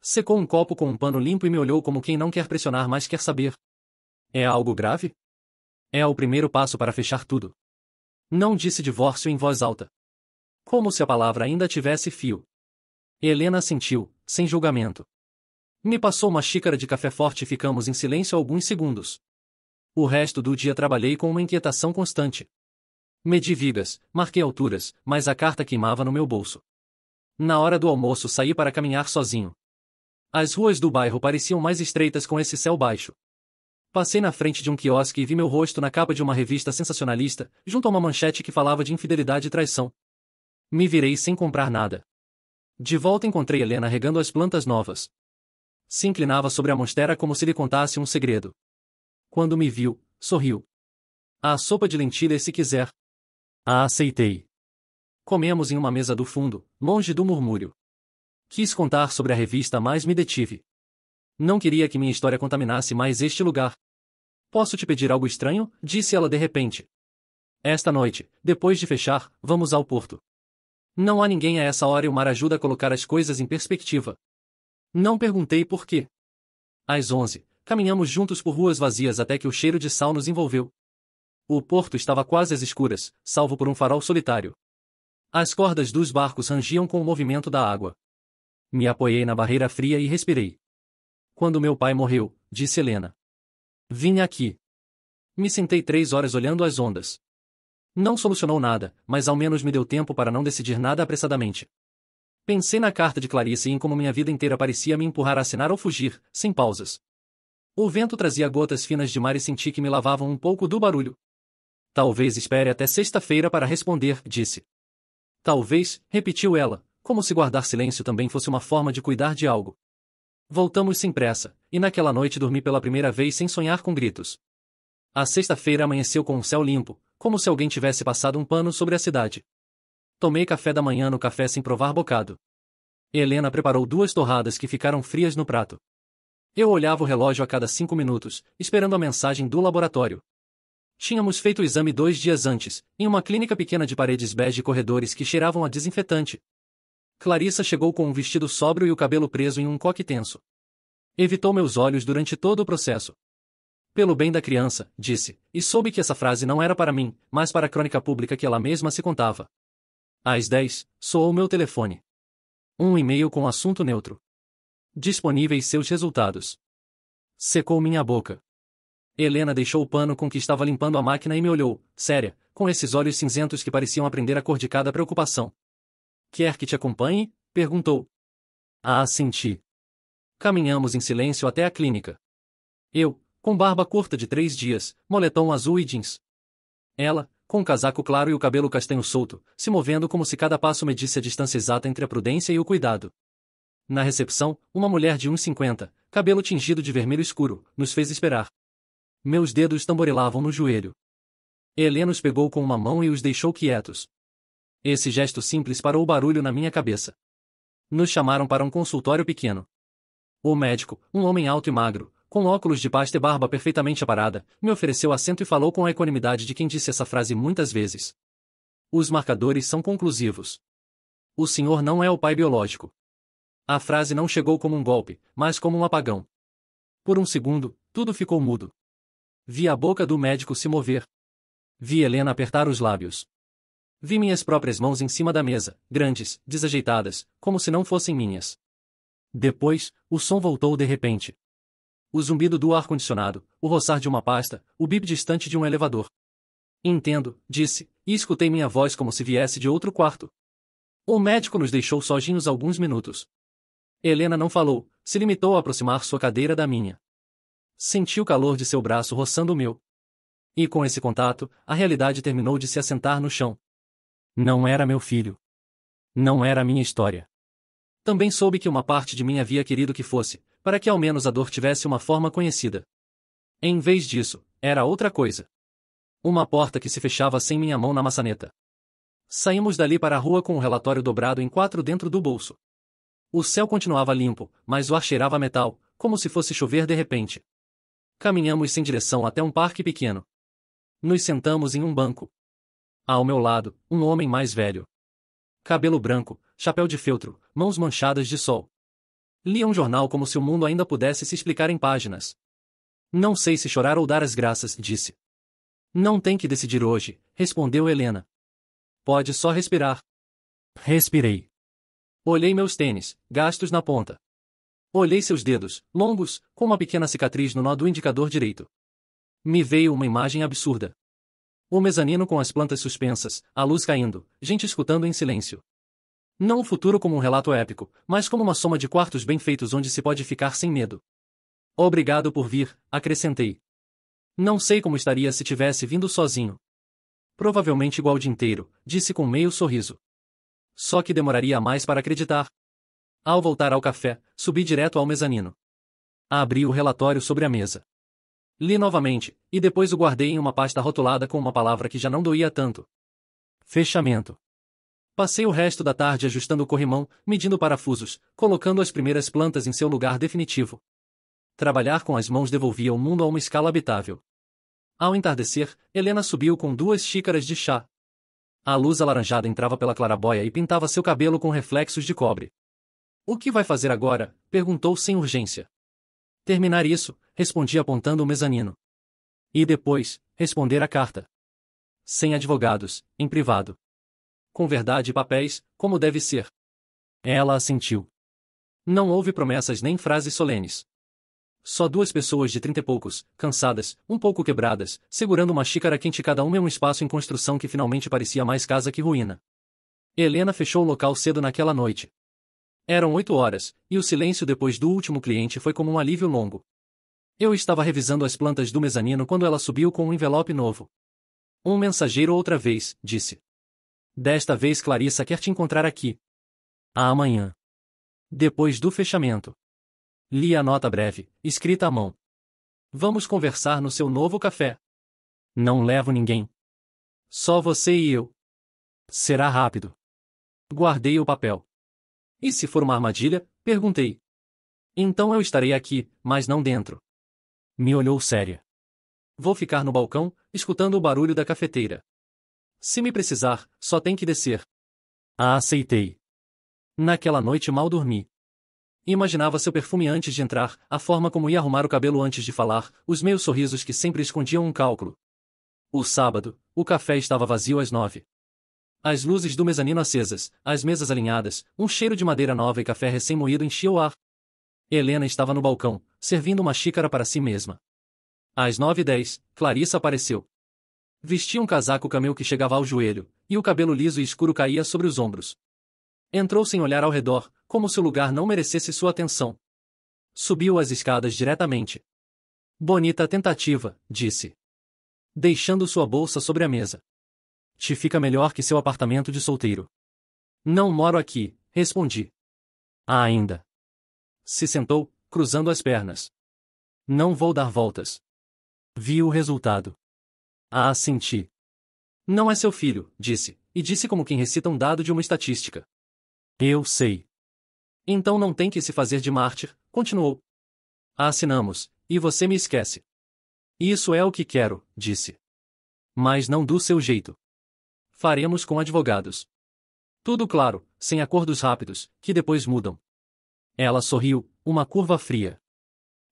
Secou um copo com um pano limpo e me olhou como quem não quer pressionar mas quer saber. É algo grave? É o primeiro passo para fechar tudo. Não disse divórcio em voz alta. Como se a palavra ainda tivesse fio. Helena assentiu, sem julgamento. Me passou uma xícara de café forte e ficamos em silêncio alguns segundos. O resto do dia trabalhei com uma inquietação constante. Medi vigas, marquei alturas, mas a carta queimava no meu bolso. Na hora do almoço saí para caminhar sozinho. As ruas do bairro pareciam mais estreitas com esse céu baixo. Passei na frente de um quiosque e vi meu rosto na capa de uma revista sensacionalista, junto a uma manchete que falava de infidelidade e traição. Me virei sem comprar nada. De volta encontrei Helena regando as plantas novas. Se inclinava sobre a monstera como se lhe contasse um segredo. Quando me viu, sorriu. "A sopa de lentilhas se quiser." A aceitei. Comemos em uma mesa do fundo, longe do murmúrio. Quis contar sobre a revista, mas me detive. Não queria que minha história contaminasse mais este lugar. "Posso te pedir algo estranho?" disse ela de repente. "Esta noite, depois de fechar, vamos ao porto. Não há ninguém a essa hora e o mar ajuda a colocar as coisas em perspectiva." Não perguntei por quê. Às 11, caminhamos juntos por ruas vazias até que o cheiro de sal nos envolveu. O porto estava quase às escuras, salvo por um farol solitário. As cordas dos barcos rangiam com o movimento da água. Me apoiei na barreira fria e respirei. "Quando meu pai morreu", disse Helena. "Vim aqui." Me sentei 3 horas olhando as ondas. Não solucionou nada, mas ao menos me deu tempo para não decidir nada apressadamente. Pensei na carta de Clarice e em como minha vida inteira parecia me empurrar a assinar ou fugir, sem pausas. O vento trazia gotas finas de mar e senti que me lavavam um pouco do barulho. "Talvez espere até sexta-feira para responder", disse. "Talvez", repetiu ela, como se guardar silêncio também fosse uma forma de cuidar de algo. Voltamos sem pressa, e naquela noite dormi pela primeira vez sem sonhar com gritos. A sexta-feira amanheceu com um céu limpo, como se alguém tivesse passado um pano sobre a cidade. Tomei café da manhã no café sem provar bocado. Helena preparou 2 torradas que ficaram frias no prato. Eu olhava o relógio a cada 5 minutos, esperando a mensagem do laboratório. Tínhamos feito o exame 2 dias antes, em uma clínica pequena de paredes bege e corredores que cheiravam a desinfetante. Clarissa chegou com um vestido sóbrio e o cabelo preso em um coque tenso. Evitou meus olhos durante todo o processo. "Pelo bem da criança", disse, e soube que essa frase não era para mim, mas para a crônica pública que ela mesma se contava. Às 10, soou meu telefone. Um e-mail com assunto neutro. "Disponíveis seus resultados." Secou minha boca. Helena deixou o pano com que estava limpando a máquina e me olhou, séria, com esses olhos cinzentos que pareciam aprender a cor de cada preocupação. "Quer que te acompanhe?" perguntou. Assenti. Caminhamos em silêncio até a clínica. Eu, com barba curta de 3 dias, moletom azul e jeans. Ela, com um casaco claro e o cabelo castanho solto, se movendo como se cada passo medisse a distância exata entre a prudência e o cuidado. Na recepção, uma mulher de 1,50, cabelo tingido de vermelho escuro, nos fez esperar. Meus dedos tamborilavam no joelho. Helena os pegou com uma mão e os deixou quietos. Esse gesto simples parou o barulho na minha cabeça. Nos chamaram para um consultório pequeno. O médico, um homem alto e magro, com óculos de pasta e barba perfeitamente aparada, me ofereceu assento e falou com a equanimidade de quem disse essa frase muitas vezes. "Os marcadores são conclusivos. O senhor não é o pai biológico." A frase não chegou como um golpe, mas como um apagão. Por um segundo, tudo ficou mudo. Vi a boca do médico se mover. Vi Helena apertar os lábios. Vi minhas próprias mãos em cima da mesa, grandes, desajeitadas, como se não fossem minhas. Depois, o som voltou de repente. O zumbido do ar-condicionado, o roçar de uma pasta, o bip distante de um elevador. "Entendo", disse, e escutei minha voz como se viesse de outro quarto. O médico nos deixou sozinhos alguns minutos. Helena não falou, se limitou a aproximar sua cadeira da minha. Senti o calor de seu braço roçando o meu. E com esse contato, a realidade terminou de se assentar no chão. Não era meu filho. Não era a minha história. Também soube que uma parte de mim havia querido que fosse, para que ao menos a dor tivesse uma forma conhecida. Em vez disso, era outra coisa. Uma porta que se fechava sem minha mão na maçaneta. Saímos dali para a rua com o relatório dobrado em 4 dentro do bolso. O céu continuava limpo, mas o ar cheirava a metal, como se fosse chover de repente. Caminhamos sem direção até um parque pequeno. Nos sentamos em um banco. Ao meu lado, um homem mais velho. Cabelo branco, chapéu de feltro, mãos manchadas de sol. Lia um jornal como se o mundo ainda pudesse se explicar em páginas. "Não sei se chorar ou dar as graças", disse. "Não tem que decidir hoje", respondeu Helena. "Pode só respirar." Respirei. Olhei meus tênis, gastos na ponta. Olhei seus dedos, longos, com uma pequena cicatriz no nó do indicador direito. Me veio uma imagem absurda. O mezanino com as plantas suspensas, a luz caindo, gente escutando em silêncio. Não o futuro como um relato épico, mas como uma soma de quartos bem feitos onde se pode ficar sem medo. Obrigado por vir, acrescentei. Não sei como estaria se tivesse vindo sozinho. Provavelmente igual o dia inteiro, disse com meio sorriso. Só que demoraria mais para acreditar. Ao voltar ao café, subi direto ao mezanino. Abri o relatório sobre a mesa. Li novamente, e depois o guardei em uma pasta rotulada com uma palavra que já não doía tanto. Fechamento. Passei o resto da tarde ajustando o corrimão, medindo parafusos, colocando as primeiras plantas em seu lugar definitivo. Trabalhar com as mãos devolvia o mundo a uma escala habitável. Ao entardecer, Helena subiu com 2 xícaras de chá. A luz alaranjada entrava pela claraboia e pintava seu cabelo com reflexos de cobre. O que vai fazer agora? Perguntou sem urgência. Terminar isso, respondi apontando o mezanino. E depois, responder a carta. Sem advogados, em privado. Com verdade e papéis, como deve ser. Ela assentiu. Não houve promessas nem frases solenes. Só 2 pessoas de 30 e poucos, cansadas, um pouco quebradas, segurando uma xícara quente cada uma em um espaço em construção que finalmente parecia mais casa que ruína. Helena fechou o local cedo naquela noite. Eram 8 horas, e o silêncio depois do último cliente foi como um alívio longo. Eu estava revisando as plantas do mezanino quando ela subiu com um envelope novo. Um mensageiro outra vez, disse. Desta vez Clarissa quer te encontrar aqui. Amanhã. Depois do fechamento. Li a nota breve, escrita à mão. Vamos conversar no seu novo café. Não levo ninguém. Só você e eu. Será rápido. Guardei o papel. E se for uma armadilha? Perguntei. Então eu estarei aqui, mas não dentro. Me olhou séria. Vou ficar no balcão, escutando o barulho da cafeteira. Se me precisar, só tem que descer. Aceitei. Naquela noite mal dormi. Imaginava seu perfume antes de entrar, a forma como ia arrumar o cabelo antes de falar, os meus sorrisos que sempre escondiam um cálculo. O sábado, o café estava vazio às 9. As luzes do mezanino acesas, as mesas alinhadas, um cheiro de madeira nova e café recém-moído enchia o ar. Helena estava no balcão, servindo uma xícara para si mesma. Às 9h10, Clarissa apareceu. Vestia um casaco camel que chegava ao joelho, e o cabelo liso e escuro caía sobre os ombros. Entrou sem olhar ao redor, como se o lugar não merecesse sua atenção. Subiu as escadas diretamente. Bonita tentativa, disse. Deixando sua bolsa sobre a mesa. Te fica melhor que seu apartamento de solteiro. Não moro aqui, respondi. Ainda. Se sentou, cruzando as pernas. Não vou dar voltas. Vi o resultado. Assenti. Não é seu filho, disse, e disse como quem recita um dado de uma estatística. Eu sei. Então não tem que se fazer de mártir, continuou. Assinamos, e você me esquece. Isso é o que quero, disse. Mas não do seu jeito. Faremos com advogados. Tudo claro, sem acordos rápidos, que depois mudam. Ela sorriu, uma curva fria.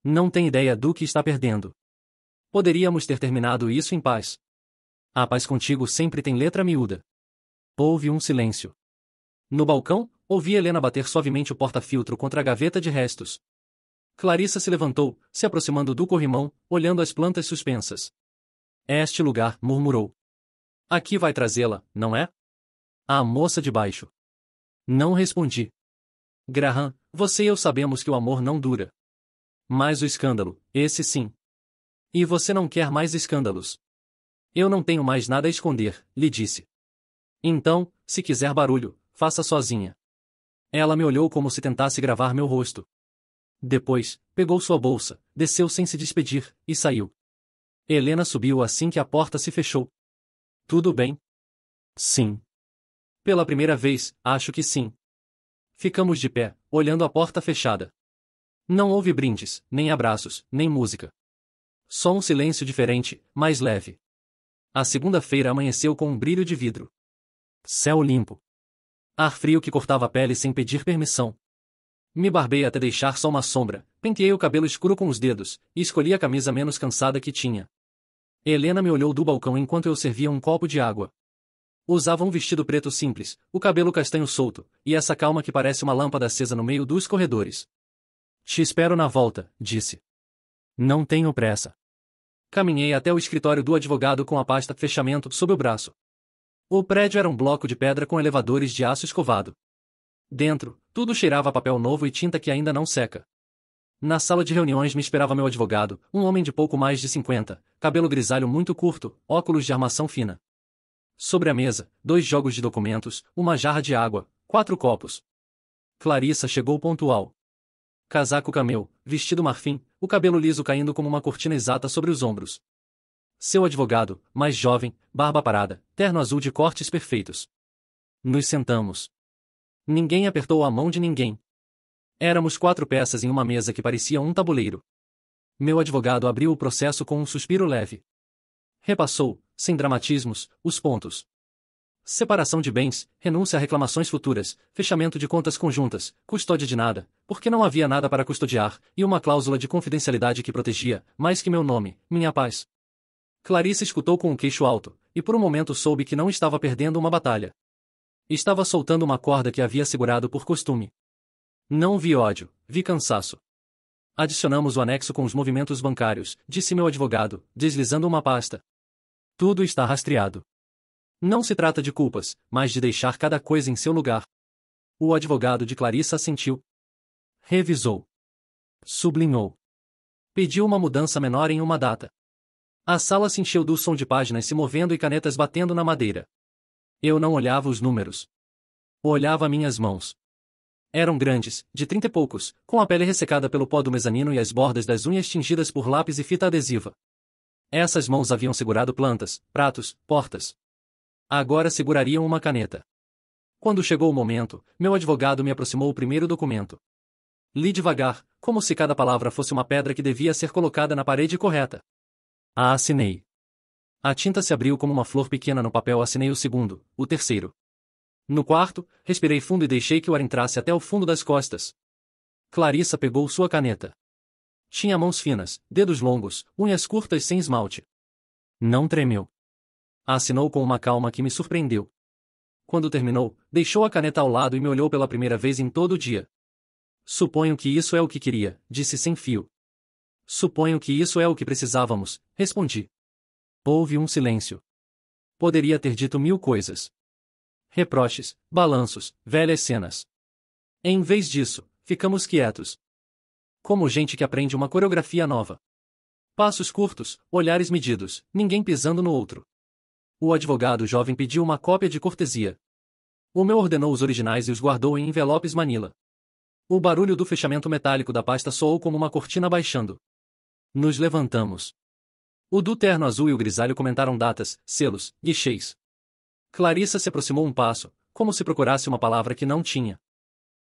Não tem ideia do que está perdendo. Poderíamos ter terminado isso em paz. A paz contigo sempre tem letra miúda. Houve um silêncio. No balcão, ouvi Helena bater suavemente o porta-filtro contra a gaveta de restos. Clarissa se levantou, se aproximando do corrimão, olhando as plantas suspensas. Este lugar, murmurou. Aqui vai trazê-la, não é? A moça de baixo. Não respondi. Graham, você e eu sabemos que o amor não dura. Mas o escândalo, esse sim. E você não quer mais escândalos. Eu não tenho mais nada a esconder, lhe disse. Então, se quiser barulho, faça sozinha. Ela me olhou como se tentasse gravar meu rosto. Depois, pegou sua bolsa, desceu sem se despedir, e saiu. Helena subiu assim que a porta se fechou. Tudo bem? Sim. Pela primeira vez, acho que sim. Ficamos de pé, olhando a porta fechada. Não houve brindes, nem abraços, nem música. Só um silêncio diferente, mais leve. A segunda-feira amanheceu com um brilho de vidro. Céu limpo. Ar frio que cortava a pele sem pedir permissão. Me barbei até deixar só uma sombra, penteei o cabelo escuro com os dedos, e escolhi a camisa menos cansada que tinha. Helena me olhou do balcão enquanto eu servia um copo de água. Usava um vestido preto simples, o cabelo castanho solto, e essa calma que parece uma lâmpada acesa no meio dos corredores. Te espero na volta, disse. Não tenho pressa. Caminhei até o escritório do advogado com a pasta fechamento sob o braço. O prédio era um bloco de pedra com elevadores de aço escovado. Dentro, tudo cheirava a papel novo e tinta que ainda não seca. Na sala de reuniões me esperava meu advogado, um homem de pouco mais de 50, cabelo grisalho muito curto, óculos de armação fina. Sobre a mesa, 2 jogos de documentos, uma jarra de água, 4 copos. Clarissa chegou pontual. Casaco camel, vestido marfim, o cabelo liso caindo como uma cortina exata sobre os ombros. Seu advogado, mais jovem, barba parada, terno azul de cortes perfeitos. Nos sentamos. Ninguém apertou a mão de ninguém. Éramos 4 peças em uma mesa que parecia um tabuleiro. Meu advogado abriu o processo com um suspiro leve. Repassou, sem dramatismos, os pontos. Separação de bens, renúncia a reclamações futuras, fechamento de contas conjuntas, custódia de nada, porque não havia nada para custodiar, e uma cláusula de confidencialidade que protegia, mais que meu nome, minha paz. Clarissa escutou com o queixo alto, e por um momento soube que não estava perdendo uma batalha. Estava soltando uma corda que havia segurado por costume. Não vi ódio, vi cansaço. Adicionamos o anexo com os movimentos bancários, disse meu advogado, deslizando uma pasta. Tudo está rastreado. Não se trata de culpas, mas de deixar cada coisa em seu lugar. O advogado de Clarissa assentiu. Revisou. Sublinhou. Pediu uma mudança menor em uma data. A sala se encheu do som de páginas se movendo e canetas batendo na madeira. Eu não olhava os números. Olhava minhas mãos. Eram grandes, de 30 e poucos, com a pele ressecada pelo pó do mezanino e as bordas das unhas tingidas por lápis e fita adesiva. Essas mãos haviam segurado plantas, pratos, portas. Agora segurariam uma caneta. Quando chegou o momento, meu advogado me aproximou o primeiro documento. Li devagar, como se cada palavra fosse uma pedra que devia ser colocada na parede correta. Assinei. A tinta se abriu como uma flor pequena no papel. Assinei o segundo, o terceiro. No quarto, respirei fundo e deixei que o ar entrasse até o fundo das costas. Clarissa pegou sua caneta. Tinha mãos finas, dedos longos, unhas curtas sem esmalte. Não tremeu. Assinou com uma calma que me surpreendeu. Quando terminou, deixou a caneta ao lado e me olhou pela primeira vez em todo o dia. Suponho que isso é o que queria, disse sem fio. Suponho que isso é o que precisávamos, respondi. Houve um silêncio. Poderia ter dito 1000 coisas. Reproches, balanços, velhas cenas. Em vez disso, ficamos quietos. Como gente que aprende uma coreografia nova. Passos curtos, olhares medidos, ninguém pisando no outro. O advogado jovem pediu uma cópia de cortesia. O meu ordenou os originais e os guardou em envelopes Manila. O barulho do fechamento metálico da pasta soou como uma cortina baixando. Nos levantamos. O do terno azul e o grisalho comentaram datas, selos, guichês. Clarissa se aproximou um passo, como se procurasse uma palavra que não tinha.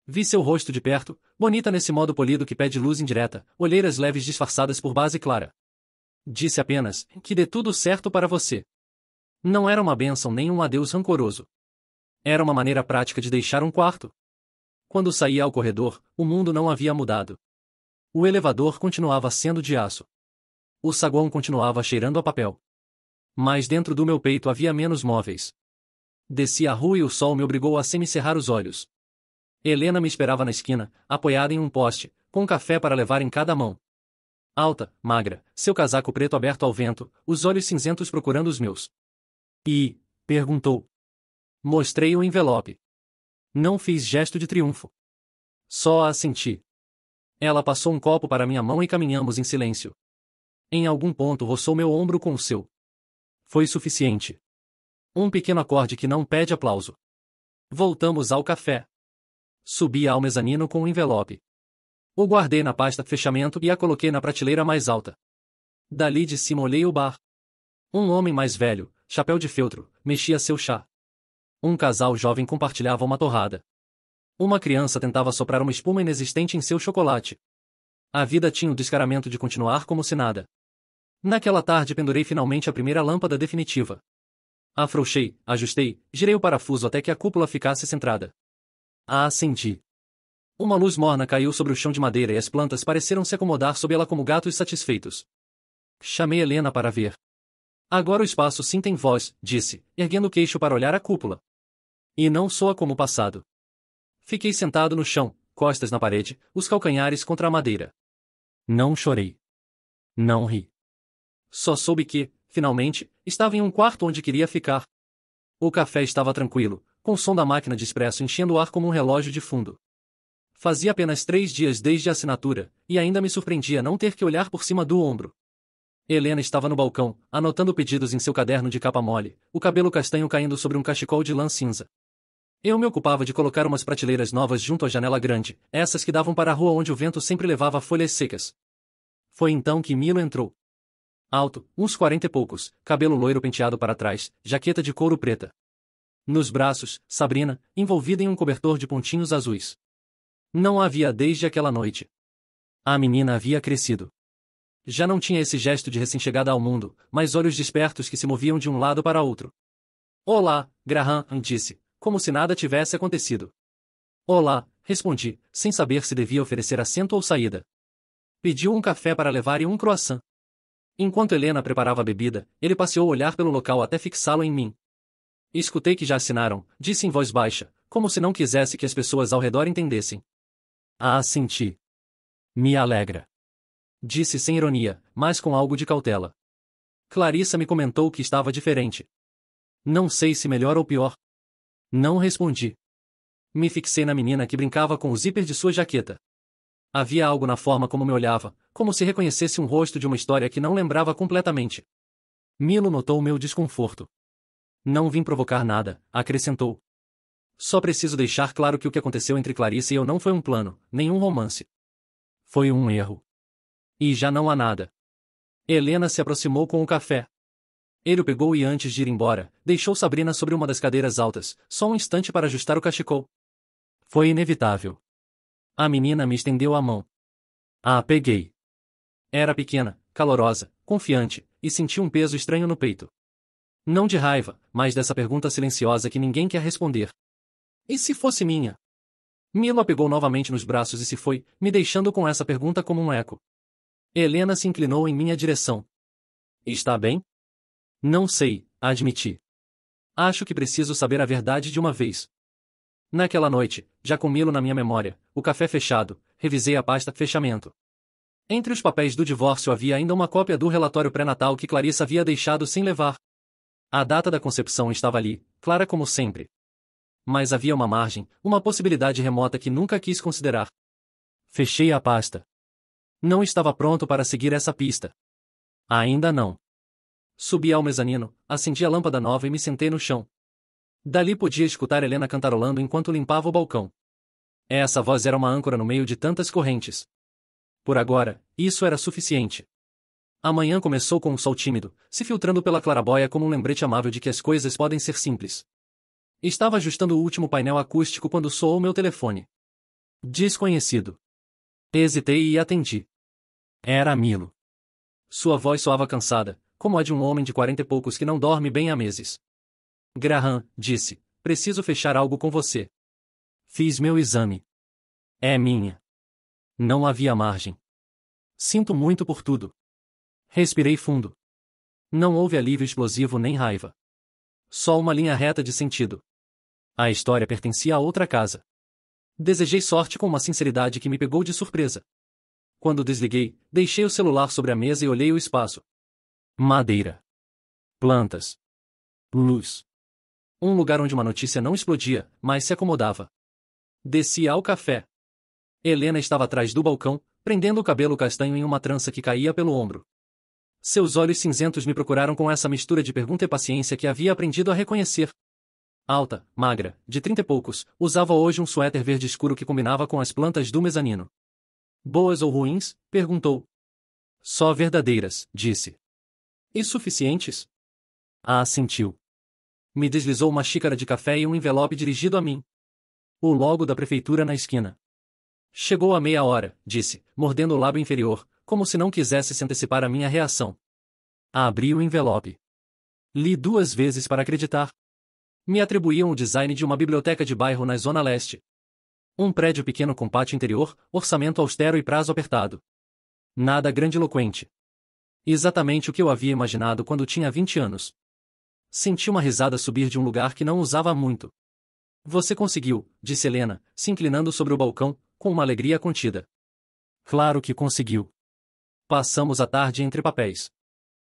Vi seu rosto de perto, bonita nesse modo polido que pede luz indireta, olheiras leves disfarçadas por base clara. Disse apenas, que dê tudo certo para você. Não era uma bênção nem um adeus rancoroso. Era uma maneira prática de deixar um quarto. Quando saía ao corredor, o mundo não havia mudado. O elevador continuava sendo de aço. O saguão continuava cheirando a papel. Mas dentro do meu peito havia menos móveis. Desci a rua e o sol me obrigou a semicerrar os olhos. Helena me esperava na esquina, apoiada em um poste, com café para levar em cada mão. Alta, magra, seu casaco preto aberto ao vento, os olhos cinzentos procurando os meus. E, perguntou. Mostrei o envelope. Não fiz gesto de triunfo. Só assenti. Ela passou um copo para minha mão e caminhamos em silêncio. Em algum ponto roçou meu ombro com o seu. Foi suficiente. Um pequeno acorde que não pede aplauso. Voltamos ao café. Subi ao mezanino com o envelope. O guardei na pasta fechamento e a coloquei na prateleira mais alta. Dali de cima olhei o bar. Um homem mais velho, chapéu de feltro, mexia seu chá. Um casal jovem compartilhava uma torrada. Uma criança tentava soprar uma espuma inexistente em seu chocolate. A vida tinha o descaramento de continuar como se nada. Naquela tarde pendurei finalmente a primeira lâmpada definitiva. Afrouxei, ajustei, girei o parafuso até que a cúpula ficasse centrada. A acendi. Uma luz morna caiu sobre o chão de madeira e as plantas pareceram se acomodar sob ela como gatos satisfeitos. Chamei Helena para ver. Agora o espaço sim tem voz, disse, erguendo o queixo para olhar a cúpula. E não soa como o passado. Fiquei sentado no chão, costas na parede, os calcanhares contra a madeira. Não chorei. Não ri. Só soube que, finalmente, estava em um quarto onde queria ficar. O café estava tranquilo, com o som da máquina de expresso enchendo o ar como um relógio de fundo. Fazia apenas 3 dias desde a assinatura, e ainda me surpreendia não ter que olhar por cima do ombro. Helena estava no balcão, anotando pedidos em seu caderno de capa mole, o cabelo castanho caindo sobre um cachecol de lã cinza. Eu me ocupava de colocar umas prateleiras novas junto à janela grande, essas que davam para a rua onde o vento sempre levava folhas secas. Foi então que Milo entrou. Alto, uns 40 e poucos, cabelo loiro penteado para trás, jaqueta de couro preta. Nos braços, Sabrina, envolvida em um cobertor de pontinhos azuis. Não a havia desde aquela noite. A menina havia crescido. Já não tinha esse gesto de recém-chegada ao mundo, mas olhos despertos que se moviam de um lado para outro. Olá, Graham, disse, como se nada tivesse acontecido. Olá, respondi, sem saber se devia oferecer assento ou saída. Pediu um café para levar e um croissant. Enquanto Helena preparava a bebida, ele passeou o olhar pelo local até fixá-lo em mim. Escutei que já assinaram, disse em voz baixa, como se não quisesse que as pessoas ao redor entendessem. Ah, senti. Me alegra. Disse sem ironia, mas com algo de cautela. Clarissa me comentou que estava diferente. Não sei se melhor ou pior. Não respondi. Me fixei na menina que brincava com o zíper de sua jaqueta. Havia algo na forma como me olhava, como se reconhecesse um rosto de uma história que não lembrava completamente. Milo notou meu desconforto. Não vim provocar nada, acrescentou. Só preciso deixar claro que o que aconteceu entre Clarissa e eu não foi um plano, nenhum romance. Foi um erro. E já não há nada. Helena se aproximou com o café. Ele o pegou e antes de ir embora, deixou Sabrina sobre uma das cadeiras altas, só um instante para ajustar o cachecol. Foi inevitável. A menina me estendeu a mão. A peguei. Era pequena, calorosa, confiante, e senti um peso estranho no peito. Não de raiva, mas dessa pergunta silenciosa que ninguém quer responder. E se fosse minha? Milo a pegou novamente nos braços e se foi, me deixando com essa pergunta como um eco. Helena se inclinou em minha direção. Está bem? Não sei, admiti. Acho que preciso saber a verdade de uma vez. Naquela noite, já com Milo na minha memória, o café fechado, revisei a pasta fechamento. Entre os papéis do divórcio havia ainda uma cópia do relatório pré-natal que Clarissa havia deixado sem levar. A data da concepção estava ali, clara como sempre. Mas havia uma margem, uma possibilidade remota que nunca quis considerar. Fechei a pasta. Não estava pronto para seguir essa pista. Ainda não. Subi ao mezanino, acendi a lâmpada nova e me sentei no chão. Dali podia escutar Helena cantarolando enquanto limpava o balcão. Essa voz era uma âncora no meio de tantas correntes. Por agora, isso era suficiente. A manhã começou com um sol tímido, se filtrando pela claraboia como um lembrete amável de que as coisas podem ser simples. Estava ajustando o último painel acústico quando soou meu telefone. Desconhecido. Hesitei e atendi. Era Milo. Sua voz soava cansada, como a de um homem de 40 e poucos que não dorme bem há meses. Graham, disse, preciso fechar algo com você. Fiz meu exame. É minha. Não havia margem. Sinto muito por tudo. Respirei fundo. Não houve alívio explosivo nem raiva. Só uma linha reta de sentido. A história pertencia a outra casa. Desejei sorte com uma sinceridade que me pegou de surpresa. Quando desliguei, deixei o celular sobre a mesa e olhei o espaço. Madeira. Plantas. Luz. Um lugar onde uma notícia não explodia, mas se acomodava. Desci ao café. Helena estava atrás do balcão, prendendo o cabelo castanho em uma trança que caía pelo ombro. Seus olhos cinzentos me procuraram com essa mistura de pergunta e paciência que havia aprendido a reconhecer. Alta, magra, de 30 e poucos, usava hoje um suéter verde escuro que combinava com as plantas do mezanino. Boas ou ruins? Perguntou. Só verdadeiras, disse. E suficientes? Ah, assentiu. Me deslizou uma xícara de café e um envelope dirigido a mim. O logo da prefeitura na esquina. Chegou a meia hora, disse, mordendo o lábio inferior, como se não quisesse se antecipar à minha reação. Abri o envelope. Li 2 vezes para acreditar. Me atribuíam o design de uma biblioteca de bairro na Zona Leste. Um prédio pequeno com pátio interior, orçamento austero e prazo apertado. Nada grandiloquente. Exatamente o que eu havia imaginado quando tinha 20 anos. Senti uma risada subir de um lugar que não usava muito. Você conseguiu, disse Helena, se inclinando sobre o balcão, com uma alegria contida. Claro que conseguiu. Passamos a tarde entre papéis.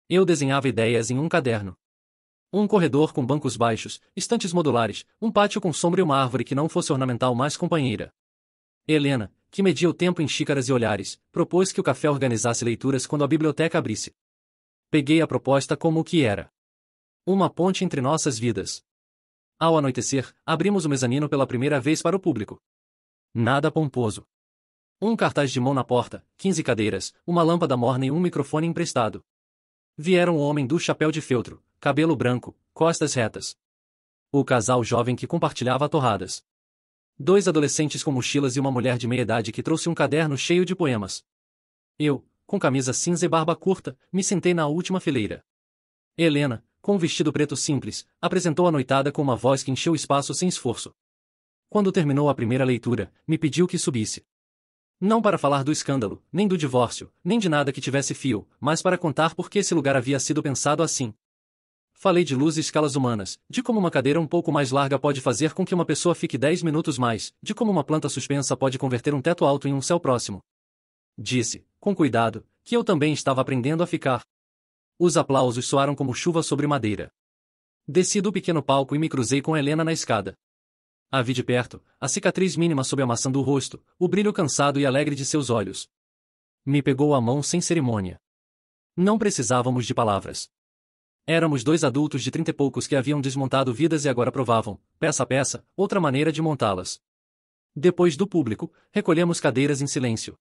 Eu desenhava ideias em um caderno. Um corredor com bancos baixos, estantes modulares, um pátio com sombra e uma árvore que não fosse ornamental mais companheira. Helena, que media o tempo em xícaras e olhares, propôs que o café organizasse leituras quando a biblioteca abrisse. Peguei a proposta como o que era. Uma ponte entre nossas vidas. Ao anoitecer, abrimos o mezanino pela primeira vez para o público. Nada pomposo. Um cartaz de mão na porta, 15 cadeiras, uma lâmpada morna e um microfone emprestado. Vieram o homem do chapéu de feltro, cabelo branco, costas retas. O casal jovem que compartilhava torradas. 2 adolescentes com mochilas e uma mulher de meia-idade que trouxe um caderno cheio de poemas. Eu, com camisa cinza e barba curta, me sentei na última fileira. Helena, com um vestido preto simples, apresentou a noitada com uma voz que encheu o espaço sem esforço. Quando terminou a primeira leitura, me pediu que subisse. Não para falar do escândalo, nem do divórcio, nem de nada que tivesse fio, mas para contar por que esse lugar havia sido pensado assim. Falei de luz e escalas humanas, de como uma cadeira um pouco mais larga pode fazer com que uma pessoa fique 10 minutos mais, de como uma planta suspensa pode converter um teto alto em um céu próximo. Disse, com cuidado, que eu também estava aprendendo a ficar. Os aplausos soaram como chuva sobre madeira. Desci do pequeno palco e me cruzei com Helena na escada. A vi de perto, a cicatriz mínima sob a maçã do rosto, o brilho cansado e alegre de seus olhos. Me pegou a mão sem cerimônia. Não precisávamos de palavras. Éramos 2 adultos de 30 e poucos que haviam desmontado vidas e agora provavam, peça a peça, outra maneira de montá-las. Depois do público, recolhemos cadeiras em silêncio.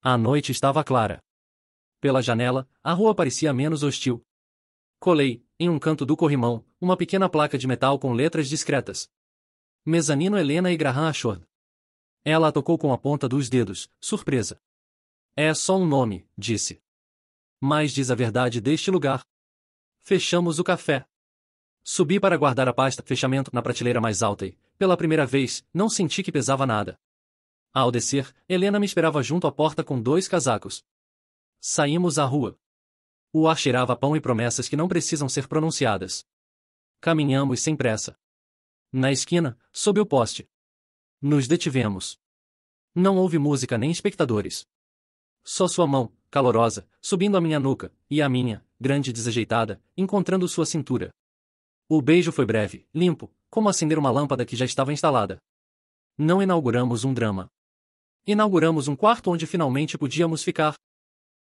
A noite estava clara. Pela janela, a rua parecia menos hostil. Colei, em um canto do corrimão, uma pequena placa de metal com letras discretas. Mezanino Helena e Graham Ashford. Ela a tocou com a ponta dos dedos, surpresa. É só um nome, disse. Mas diz a verdade deste lugar. Fechamos o café. Subi para guardar a pasta fechamento na prateleira mais alta e, pela primeira vez, não senti que pesava nada. Ao descer, Helena me esperava junto à porta com 2 casacos. Saímos à rua. O ar cheirava a pão e promessas que não precisam ser pronunciadas. Caminhamos sem pressa. Na esquina, sob o poste. Nos detivemos. Não houve música nem espectadores. Só sua mão, calorosa, subindo a minha nuca, e a minha, grande e desajeitada, encontrando sua cintura. O beijo foi breve, limpo, como acender uma lâmpada que já estava instalada. Não inauguramos um drama. Inauguramos um quarto onde finalmente podíamos ficar.